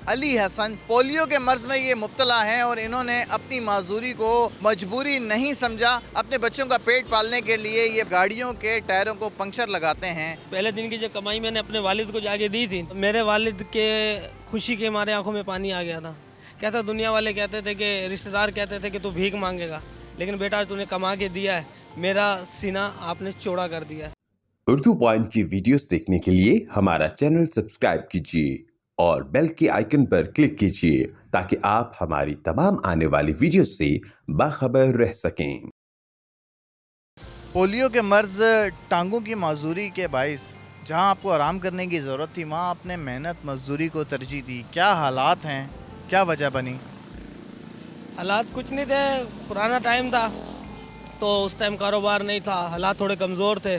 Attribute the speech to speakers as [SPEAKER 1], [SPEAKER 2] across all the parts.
[SPEAKER 1] Ali Hasan polio के मर्ज में ये मुब्तला हैं और इन्होंने अपनी माजूरी को मजबूरी नहीं समझा। अपने बच्चों का पेट पालने के लिए ये गाड़ियों के टायरों को पंक्चर लगाते हैं।
[SPEAKER 2] पहले दिन की जो कमाई मैंने अपने वालिद को जाके दी थी, मेरे वालिद के खुशी के मारे आंखों में पानी आ गया था। कहता दुनिया वाले कहते थे कि रिश्तेदार कहते थे कि तू भीख मांगेगा, लेकिन बेटा तूने कमा के दिया है, मेरा सीना आपने चौड़ा कर दिया है।
[SPEAKER 3] उर्दू पॉइंट की वीडियोस देखने के लिए हमारा चैनल सब्सक्राइब कीजिए और बेल के आइकन पर क्लिक कीजिए ताकि आप हमारी तमाम आने वाली वीडियो से बाखबर रह सकें।
[SPEAKER 1] पोलियो के मर्ज, टांगों की माजूरी के बाइस जहां आपको आराम करने की ज़रूरत थी, वहां आपने मेहनत मजदूरी को तरजीह दी। क्या हालात हैं, क्या वजह बनी?
[SPEAKER 2] हालात कुछ नहीं थे, पुराना टाइम था तो उस टाइम कारोबार नहीं था, हालात थोड़े कमज़ोर थे।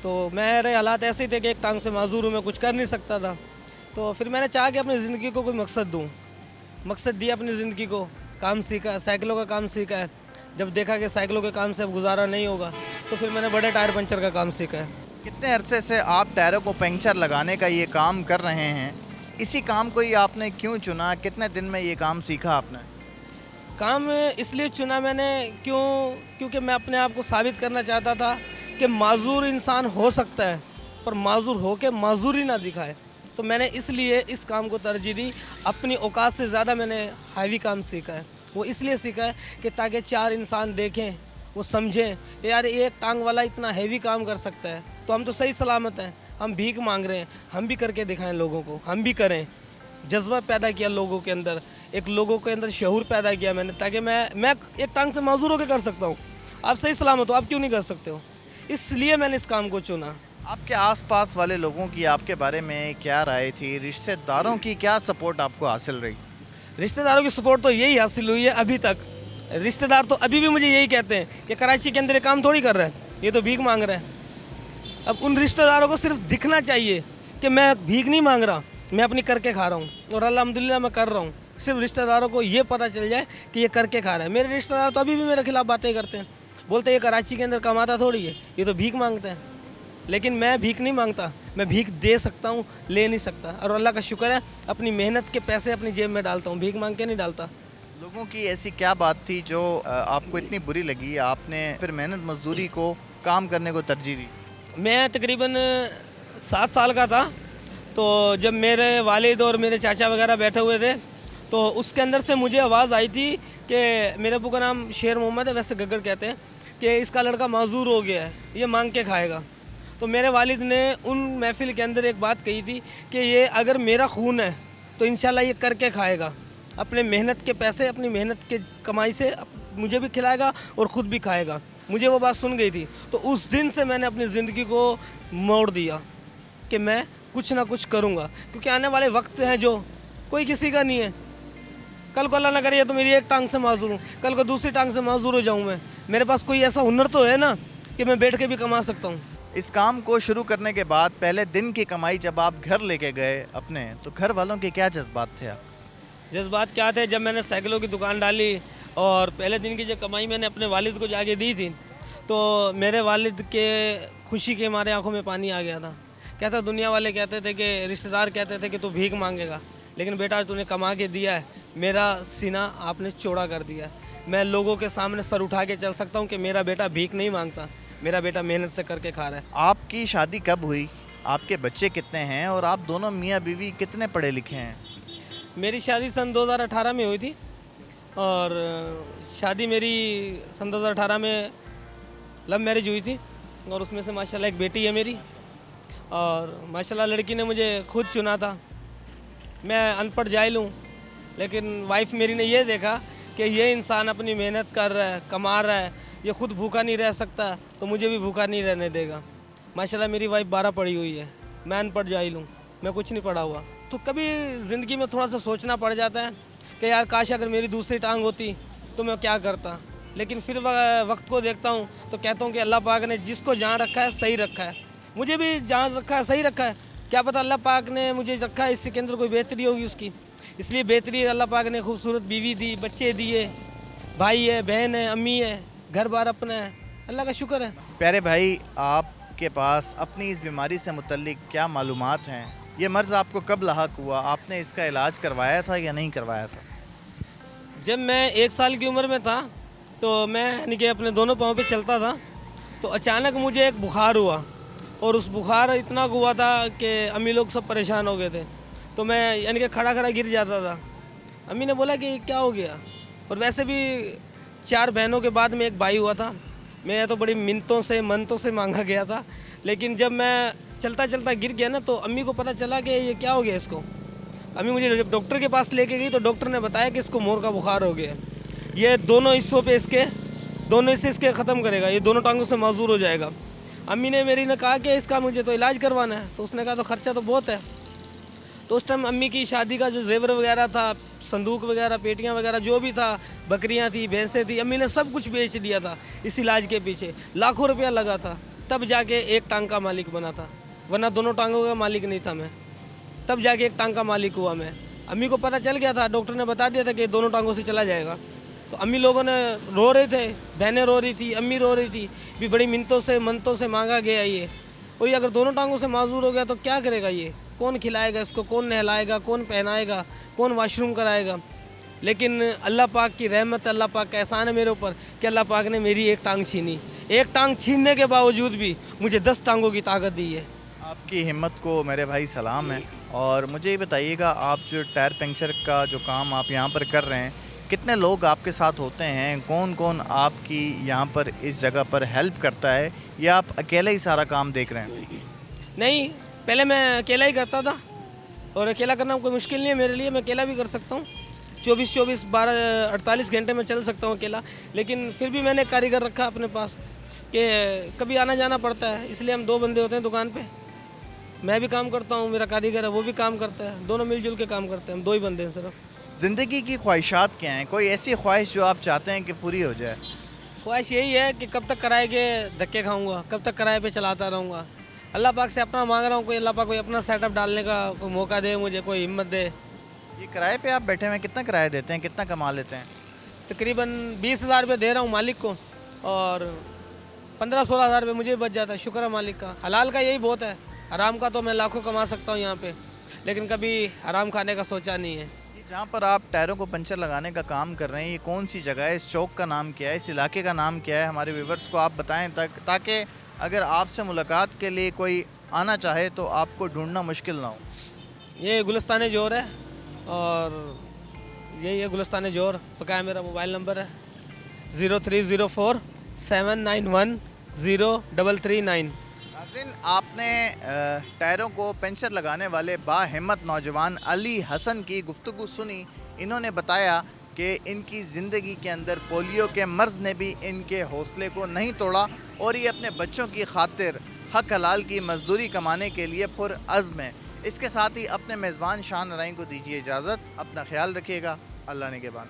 [SPEAKER 2] तो मेरे हालात ऐसे ही थे कि एक टांग से माजूर हूँ, मैं कुछ कर नहीं सकता था। तो फिर मैंने चाहा कि अपनी ज़िंदगी को कोई मकसद दूँ, मकसद दिया अपनी ज़िंदगी को, काम सीखा, साइकिलों का काम सीखा है। जब देखा कि साइकिलों के काम से अब गुजारा नहीं होगा तो फिर मैंने बड़े टायर पंचर का काम सीखा है।
[SPEAKER 1] कितने अरसे से आप टायरों को पंक्चर लगाने का ये काम कर रहे हैं? इसी काम को ही आपने क्यों चुना? कितने दिन में ये काम सीखा आपने?
[SPEAKER 2] काम इसलिए चुना मैंने क्योंकि मैं अपने आप को साबित करना चाहता था कि माजूर इंसान हो सकता है, पर माजूर हो के माजूरी ना दिखाए। तो मैंने इसलिए इस काम को तरजीह दी। अपनी औकात से ज़्यादा मैंने हैवी काम सीखा है। वो इसलिए सीखा है कि ताकि चार इंसान देखें, वो समझें कि यार एक टांग वाला इतना हैवी काम कर सकता है, तो हम तो सही सलामत हैं। हम भीख मांग रहे हैं, हम भी करके दिखाएं लोगों को, हम भी करें। जज्बा पैदा किया लोगों के अंदर, एक लोगों के अंदर शऊर पैदा किया मैंने, ताकि मैं एक टांग से माजूर होकर कर सकता हूँ। आप सही सलामत हो, आप क्यों नहीं कर सकते हो? इसलिए मैंने इस काम को चुना।
[SPEAKER 1] आपके आसपास वाले लोगों की आपके बारे में क्या राय थी? रिश्तेदारों की क्या सपोर्ट आपको हासिल रही?
[SPEAKER 2] रिश्तेदारों की सपोर्ट तो यही हासिल हुई है अभी तक। रिश्तेदार तो अभी भी मुझे यही कहते हैं कि कराची के अंदर ये काम थोड़ी कर रहा है, ये तो भीख मांग रहा है। अब उन रिश्तेदारों को सिर्फ दिखना चाहिए कि मैं भीख नहीं मांग रहा, मैं अपनी करके खा रहा हूँ और अल्हम्दुलिल्लाह मैं कर रहा हूँ। सिर्फ रिश्तेदारों को ये पता चल जाए कि ये करके खा रहा है। मेरे रिश्तेदार तो अभी भी मेरे खिलाफ बातें करते हैं, बोलते हैं ये कराची के अंदर कमाता थोड़ी है, ये तो भीख मांगता है। लेकिन मैं भीख नहीं मांगता, मैं भीख दे सकता हूँ, ले नहीं सकता। और अल्लाह का शुक्र है अपनी मेहनत के पैसे अपनी जेब में डालता हूँ, भीख मांग के नहीं डालता।
[SPEAKER 1] लोगों की ऐसी क्या बात थी जो आपको इतनी बुरी लगी, आपने फिर मेहनत मजदूरी को काम करने को तरजीह दी?
[SPEAKER 2] मैं तकरीबन 7 साल का था, तो जब मेरे वालिद और मेरे चाचा वगैरह बैठे हुए थे तो उसके अंदर से मुझे आवाज़ आई थी कि मेरे अबू का नाम शेर मोहम्मद है, वैसे गग्गर कहते हैं, कि इसका लड़का माजूर हो गया है, ये मांग के खाएगा। तो मेरे वालिद ने उन महफिल के अंदर एक बात कही थी कि ये अगर मेरा खून है तो इंशाल्लाह ये करके खाएगा, अपने मेहनत के पैसे, अपनी मेहनत के कमाई से मुझे भी खिलाएगा और ख़ुद भी खाएगा। मुझे वो बात सुन गई थी, तो उस दिन से मैंने अपनी ज़िंदगी को मोड़ दिया कि मैं कुछ ना कुछ करूँगा, क्योंकि आने वाले वक्त हैं जो कोई किसी का नहीं है। कल को अल्लाह ना करे तो मेरी एक टांग से माजूर हूँ, कल को दूसरी टांग से माजूर हो जाऊँ मैं। मेरे पास कोई ऐसा हुनर तो है ना कि मैं बैठ के भी कमा सकता हूँ।
[SPEAKER 1] इस काम को शुरू करने के बाद पहले दिन की कमाई जब आप घर लेके गए अपने, तो घर वालों के क्या जज्बात थे? आप
[SPEAKER 2] जज्बात क्या थे? जब मैंने साइकिलों की दुकान डाली और पहले दिन की जो कमाई मैंने अपने वालिद को जाके दी थी, तो मेरे वालिद के खुशी के मारे आंखों में पानी आ गया था। कहता दुनिया वाले कहते थे कि रिश्तेदार कहते थे कि तू भीख मांगेगा, लेकिन बेटा तूने कमा के दिया है, मेरा सीना आपने चौड़ा कर दिया है। मैं लोगों के सामने सर उठा के चल सकता हूँ कि मेरा बेटा भीख नहीं मांगता, मेरा बेटा मेहनत से करके खा रहा है।
[SPEAKER 1] आपकी शादी कब हुई? आपके बच्चे कितने हैं और आप दोनों मियाँ बीवी कितने पढ़े लिखे हैं?
[SPEAKER 2] मेरी शादी सन 2018 में हुई थी और शादी मेरी सन 2018 में लव मैरिज हुई थी और उसमें से माशाल्लाह एक बेटी है मेरी। और माशाल्लाह लड़की ने मुझे खुद चुना था। मैं अनपढ़ जाहिल हूँ, लेकिन वाइफ मेरी ने ये देखा कि ये इंसान अपनी मेहनत कर रहा है, कमा रहा है, ये खुद भूखा नहीं रह सकता तो मुझे भी भूखा नहीं रहने देगा। माशाल्लाह मेरी वाइफ 12 पढ़ी हुई है, मैं अनपढ़ जाहिल हूँ, मैं कुछ नहीं पढ़ा हुआ। तो कभी ज़िंदगी में थोड़ा सा सोचना पड़ जाता है कि यार काश अगर मेरी दूसरी टांग होती तो मैं क्या करता। लेकिन फिर वक्त को देखता हूँ तो कहता हूँ कि अल्लाह पाक ने जिसको जहाँ रखा है सही रखा है, मुझे भी जहाँ रखा है सही रखा है। क्या पता अल्लाह पाक ने मुझे रखा है इसके अंदर कोई बेहतरी होगी उसकी, इसलिए बेहतरी अल्लाह पाक ने खूबसूरत बीवी दी, बच्चे दिए, भाई है, बहन है, अम्मी है, घर बार अपना है, अल्लाह का शुक्र है।
[SPEAKER 1] प्यारे भाई, आपके पास अपनी इस बीमारी से मुतल्लिक क्या मालूमात हैं? ये मर्ज़ आपको कब लाहक हुआ? आपने इसका इलाज करवाया था या नहीं करवाया था?
[SPEAKER 2] जब मैं 1 साल की उम्र में था तो मैं यानी कि अपने दोनों पाँव पे चलता था, तो अचानक मुझे एक बुखार हुआ और उस बुखार इतना हुआ था कि अम्मी लोग सब परेशान हो गए थे। तो मैं यानी कि खड़ा खड़ा गिर जाता था। अम्मी ने बोला कि क्या हो गया, और वैसे भी 4 बहनों के बाद में एक भाई हुआ था। मैं तो बड़ी मिन्नतों से मन्नतों से मांगा गया था, लेकिन जब मैं चलता चलता गिर गया ना तो अम्मी को पता चला कि ये क्या हो गया इसको। अम्मी मुझे जब डॉक्टर के पास लेके गई तो डॉक्टर ने बताया कि इसको मोर का बुखार हो गया। ये दोनों हिस्सों पे इसके दोनों हिस्से इसके ख़त्म करेगा, ये दोनों टांगों से माजूर हो जाएगा। अम्मी ने मेरी ने कहा कि इसका मुझे तो इलाज करवाना है, तो उसने कहा तो खर्चा तो बहुत है। तो उस टाइम अम्मी की शादी का जो जेवर वगैरह था, संदूक वगैरह, पेटियां वगैरह जो भी था, बकरियां थी, भैंसें थी, अम्मी ने सब कुछ बेच दिया था इस इलाज के पीछे। लाखों रुपया लगा था, तब जाके एक टांग का मालिक बना था, वरना दोनों टांगों का मालिक नहीं था मैं। तब जाके एक टांग का मालिक हुआ मैं। अम्मी को पता चल गया था, डॉक्टर ने बता दिया था कि दोनों टांगों से चला जाएगा। तो अम्मी लोगों ने रो रहे थे, बहनें रो रही थी, अम्मी रो रही थी, भी बड़ी मिन्नतों से मन्नतों से मांगा गया ये। और ये अगर दोनों टांगों से माजूर हो गया तो क्या करेगा ये? कौन खिलाएगा इसको, कौन नहलाएगा, कौन पहनाएगा, कौन वॉशरूम कराएगा? लेकिन अल्लाह पाक की रहमत, अल्लाह पाक का एहसान है मेरे ऊपर कि अल्लाह पाक ने मेरी एक टांग छीनी। एक टांग छीनने के बावजूद भी मुझे 10 टांगों की ताकत दी है।
[SPEAKER 1] आपकी हिम्मत को मेरे भाई सलाम है। और मुझे ये बताइएगा, आप जो टायर पंक्चर का जो काम आप यहाँ पर कर रहे हैं, कितने लोग आपके साथ होते हैं? कौन कौन आपकी यहाँ पर इस जगह पर हेल्प करता है, या आप अकेले ही सारा काम देख रहे हैं?
[SPEAKER 2] नहीं, पहले मैं अकेला ही करता था, और अकेला करना कोई मुश्किल नहीं है मेरे लिए, मैं अकेला भी कर सकता हूँ। 24-24, 12-48 घंटे में चल सकता हूँ अकेला। लेकिन फिर भी मैंने कारीगर रखा अपने पास कि कभी आना जाना पड़ता है, इसलिए हम 2 बंदे होते हैं दुकान पे। मैं भी काम करता हूँ, मेरा कारीगर है वो भी काम करता है, दोनों मिलजुल के काम करते हैं, हम 2 ही बंदे हैं सिर्फ।
[SPEAKER 1] ज़िंदगी की ख्वाहिशात क्या हैं? कोई ऐसी ख्वाहिश जो आप चाहते हैं कि पूरी हो जाए?
[SPEAKER 2] ख्वाहिश यही है कि कब तक किराए के धक्के खाऊंगा, कब तक किराए पे चलाता रहूँगा। अल्लाह पाक से अपना मांग रहा हूँ, कोई अल्लाह पाक कोई अपना सेटअप डालने का कोई मौका दे मुझे, कोई हिम्मत दे।
[SPEAKER 1] ये किराए पे आप बैठे हुए हैं, कितना किराया देते हैं, कितना कमा लेते हैं?
[SPEAKER 2] तकरीबन 20,000 रुपये दे रहा हूँ मालिक को, और 15-16 हज़ार रुपये मुझे बच जाता है। शुक्र है मालिक का। हलाल का यही बहुत है, हराम का तो मैं लाखों कमा सकता हूँ यहाँ पे, लेकिन कभी हराम खाने का सोचा नहीं है।
[SPEAKER 1] ये जहाँ पर आप टायरों को पंचर लगाने का काम कर रहे हैं, ये कौन सी जगह है? इस चौक का नाम क्या है? इस इलाके का नाम क्या है? हमारे व्यूवर्स को आप बताएं, ताकि अगर आपसे मुलाकात के लिए कोई आना चाहे तो आपको ढूंढना मुश्किल ना हो।
[SPEAKER 2] ये गुलिस्तान जोर है, और यही है गुलिस्तान जोर। बकाया मेरा मोबाइल नंबर है 0304 791 0339।
[SPEAKER 1] नाज़रीन, आपने टायरों को पंचर लगाने वाले बाहिम्मत नौजवान अली हसन की गुफ्तगू सुनी। इन्होंने बताया कि इनकी ज़िंदगी के अंदर पोलियो के मर्ज़ ने भी इनके हौसले को नहीं तोड़ा, और ये अपने बच्चों की खातिर हक हलाल की मजदूरी कमाने के लिए पुरअज़्म है। इसके साथ ही अपने मेज़बान शान नाराइन को दीजिए इजाज़त। अपना ख्याल रखिएगा। अल्लाह निगहबान।